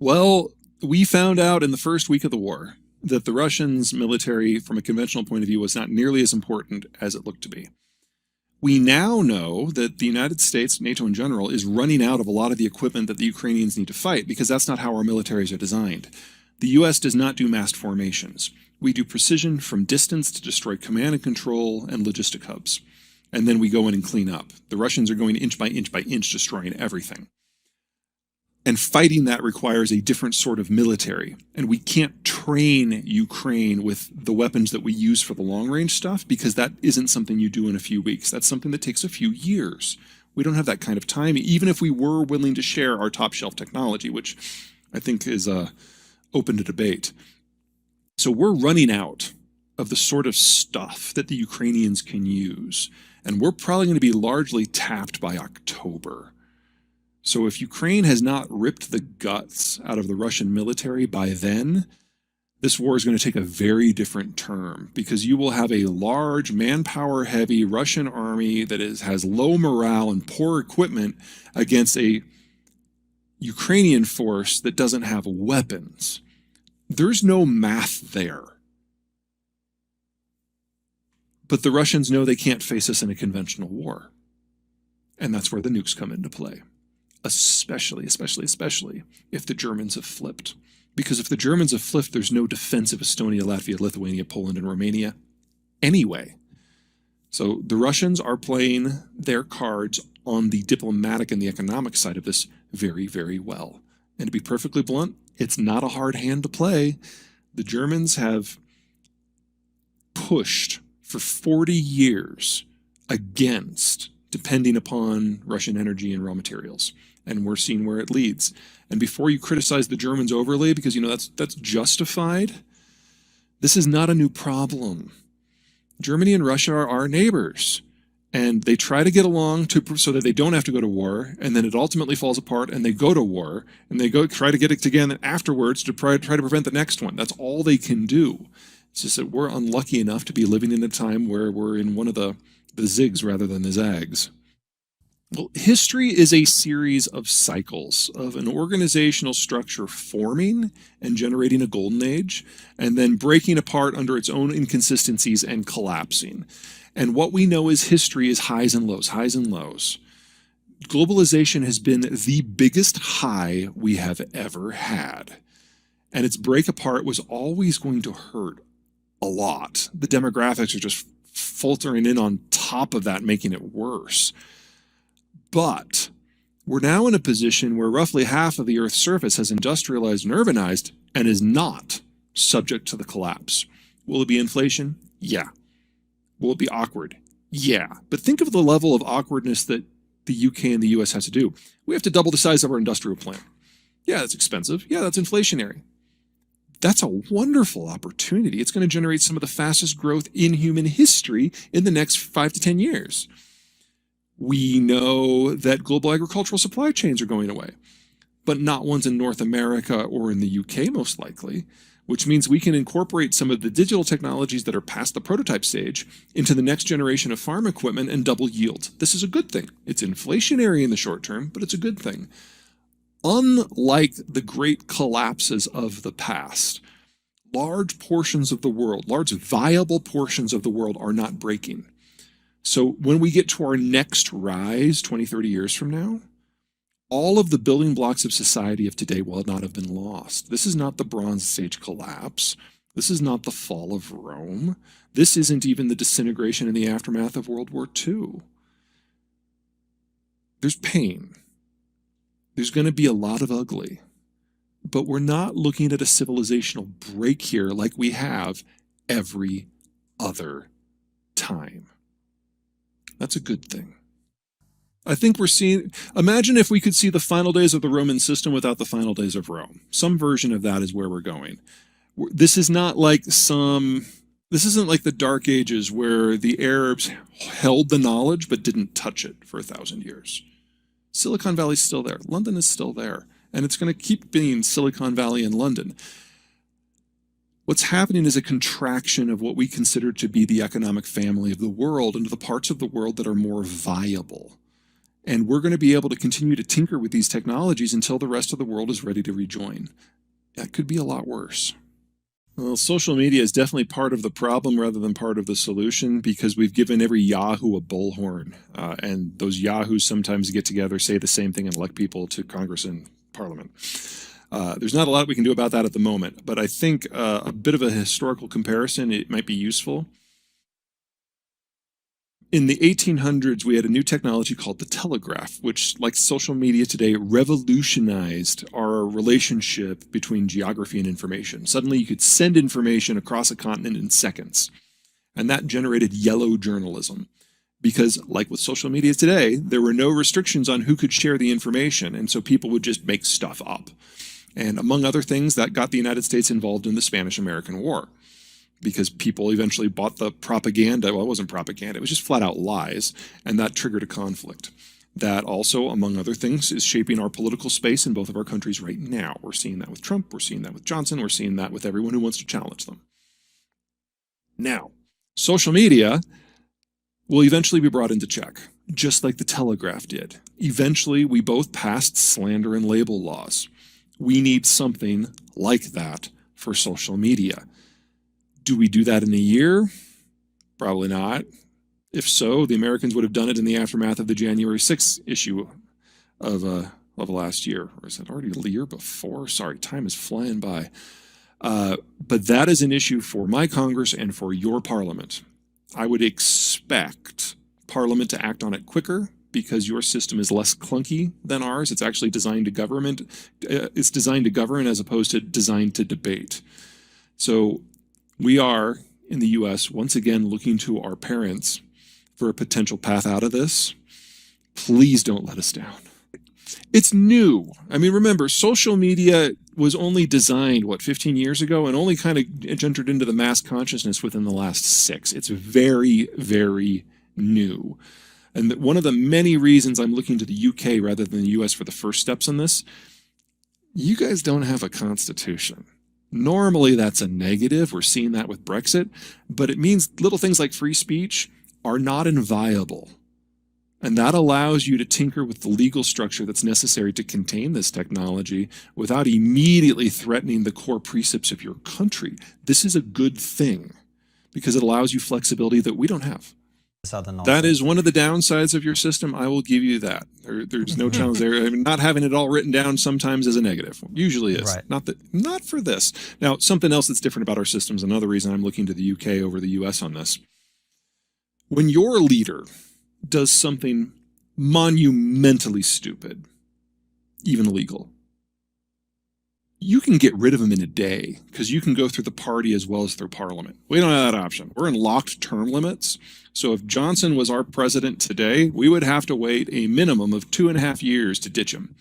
Well, we found out in the first week of the war that the Russians' military, from a conventional point of view, was not nearly as important as it looked to be. We now know that the United States, NATO in general, is running out of a lot of the equipment that the Ukrainians need to fight because that's not how our militaries are designed. The US does not do massed formations. We do precision from distance to destroy command and control and logistic hubs. And then we go in and clean up. The Russians are going inch by inch by inch, destroying everything. And fighting that requires a different sort of military. And we can't train Ukraine with the weapons that we use for the long range stuff because that isn't something you do in a few weeks. That's something that takes a few years. We don't have that kind of time, even if we were willing to share our top shelf technology, which I think is open to debate. So we're running out of the sort of stuff that the Ukrainians can use. And we're probably going to be largely tapped by October. So if Ukraine has not ripped the guts out of the Russian military by then, this war is going to take a very different turn because you will have a large, manpower-heavy Russian army that has low morale and poor equipment against a Ukrainian force that doesn't have weapons. There's no math there. But the Russians know they can't face us in a conventional war. And that's where the nukes come into play. Especially if the Germans have flipped. Because if the Germans have flipped, there's no defense of Estonia, Latvia, Lithuania, Poland, and Romania anyway. So the Russians are playing their cards on the diplomatic and the economic side of this very, very well. And to be perfectly blunt, it's not a hard hand to play. The Germans have pushed for 40 years against depending upon Russian energy and raw materials. And we're seeing where it leads. And before you criticize the Germans overly, because that's justified, this is not a new problem. Germany and Russia are our neighbors. And they try to get along so that they don't have to go to war, and then it ultimately falls apart, and they go to war, and they try to get it together afterwards to try to prevent the next one. That's all they can do. It's just that we're unlucky enough to be living in a time where we're in one of the zigs rather than the zags. Well, history is a series of cycles of an organizational structure forming and generating a golden age, and then breaking apart under its own inconsistencies and collapsing. And what we know is history is highs and lows, highs and lows. Globalization has been the biggest high we have ever had. And its break apart was always going to hurt a lot. The demographics are just filtering in on top of that, making it worse. But we're now in a position where roughly half of the Earth's surface has industrialized and urbanized and is not subject to the collapse. Will it be inflation? Yeah. Will it be awkward? Yeah. But think of the level of awkwardness that the UK and the US has to do. We have to double the size of our industrial plant. Yeah, that's expensive. Yeah, that's inflationary. That's a wonderful opportunity. It's going to generate some of the fastest growth in human history in the next 5 to 10 years. We know that global agricultural supply chains are going away, but not ones in North America or in the UK, most likely, which means we can incorporate some of the digital technologies that are past the prototype stage into the next generation of farm equipment and double yield. This is a good thing. It's inflationary in the short term, but it's a good thing. Unlike the great collapses of the past, large portions of the world, large viable portions of the world are not breaking. So when we get to our next rise 20, 30 years from now, all of the building blocks of society of today will not have been lost. This is not the Bronze Age collapse. This is not the fall of Rome. This isn't even the disintegration in the aftermath of World War II. There's pain. There's going to be a lot of ugly. But we're not looking at a civilizational break here like we have every other time. That's a good thing. I think we're seeing, imagine if we could see the final days of the Roman system without the final days of Rome. Some version of that is where we're going. This is not like this isn't like the Dark Ages where the Arabs held the knowledge but didn't touch it for 1,000 years. Silicon Valley's still there. London is still there. And it's going to keep being Silicon Valley and London. What's happening is a contraction of what we consider to be the economic family of the world into the parts of the world that are more viable. And we're going to be able to continue to tinker with these technologies until the rest of the world is ready to rejoin. That could be a lot worse. Well, social media is definitely part of the problem rather than part of the solution, because we've given every Yahoo a bullhorn. And those Yahoos sometimes get together, say the same thing, and elect people to Congress and Parliament. There's not a lot we can do about that at the moment, but I think a bit of a historical comparison, it might be useful. In the 1800s, we had a new technology called the telegraph, which, like social media today, revolutionized our relationship between geography and information. Suddenly, you could send information across a continent in seconds. And that generated yellow journalism. Because, like with social media today, there were no restrictions on who could share the information. And so people would just make stuff up. And among other things, that got the United States involved in the Spanish-American War, because people eventually bought the propaganda. Well, it wasn't propaganda, it was just flat out lies, and that triggered a conflict. That also, among other things, is shaping our political space in both of our countries right now. We're seeing that with Trump, we're seeing that with Johnson, we're seeing that with everyone who wants to challenge them. Now, social media will eventually be brought into check, just like the telegraph did. Eventually, we both passed slander and label laws. We need something like that for social media. Do we do that in a year? Probably not. If so, the Americans would have done it in the aftermath of the January 6th issue of last year. Or is it already the year before? Sorry, time is flying by. But that is an issue for my Congress and for your Parliament. I would expect Parliament to act on it quicker, because your system is less clunky than ours. It's actually designed to govern. It's designed to govern as opposed to designed to debate. So we are, in the US, once again looking to our parents for a potential path out of this. Please don't let us down. It's new. I mean, remember, social media was only designed, 15 years ago, and only kind of entered into the mass consciousness within the last 6. It's very, very new. And one of the many reasons I'm looking to the UK rather than the US for the first steps in this, you guys don't have a constitution. Normally that's a negative. We're seeing that with Brexit, but it means little things like free speech are not inviolable. And that allows you to tinker with the legal structure that's necessary to contain this technology without immediately threatening the core precepts of your country. This is a good thing because it allows you flexibility that we don't have. That is one of the downsides of your system. I will give you that. There's no challenge there. I mean, not having it all written down sometimes is a negative. Usually is. Right. Not for this. Now, something else that's different about our systems, another reason I'm looking to the UK over the US on this. When your leader does something monumentally stupid, even illegal, you can get rid of him in a day because you can go through the party as well as through Parliament. We don't have that option. We're in locked term limits. So if Johnson was our president today, we would have to wait a minimum of 2.5 years to ditch him.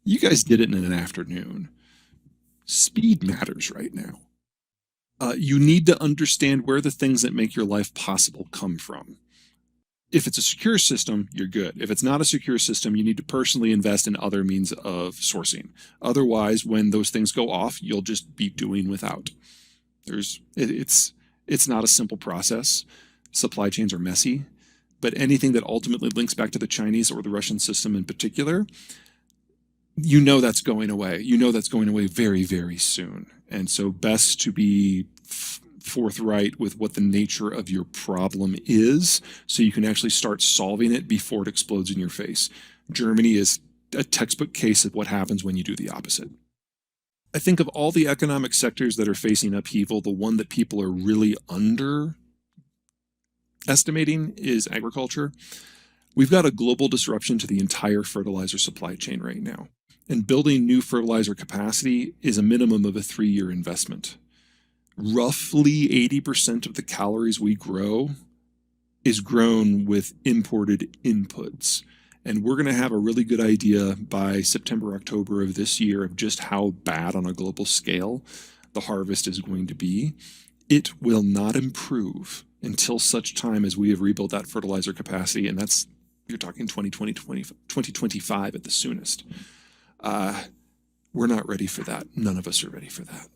You guys did it in an afternoon. Speed matters right now. You need to understand where the things that make your life possible come from. If it's a secure system, you're good. If it's not a secure system, you need to personally invest in other means of sourcing. Otherwise, when those things go off, you'll just be doing without. It's not a simple process. Supply chains are messy, but anything that ultimately links back to the Chinese or the Russian system in particular, you know that's going away. You know that's going away very, very soon. And so best to be forthright with what the nature of your problem is so you can actually start solving it before it explodes in your face. Germany is a textbook case of what happens when you do the opposite. I think of all the economic sectors that are facing upheaval, the one that people are really underestimating is agriculture. We've got a global disruption to the entire fertilizer supply chain right now. And building new fertilizer capacity is a minimum of a 3-year investment. Roughly 80% of the calories we grow is grown with imported inputs. And we're going to have a really good idea by September, October of this year of just how bad on a global scale the harvest is going to be. It will not improve until such time as we have rebuilt that fertilizer capacity. And that's, you're talking 2025 at the soonest. We're not ready for that. None of us are ready for that.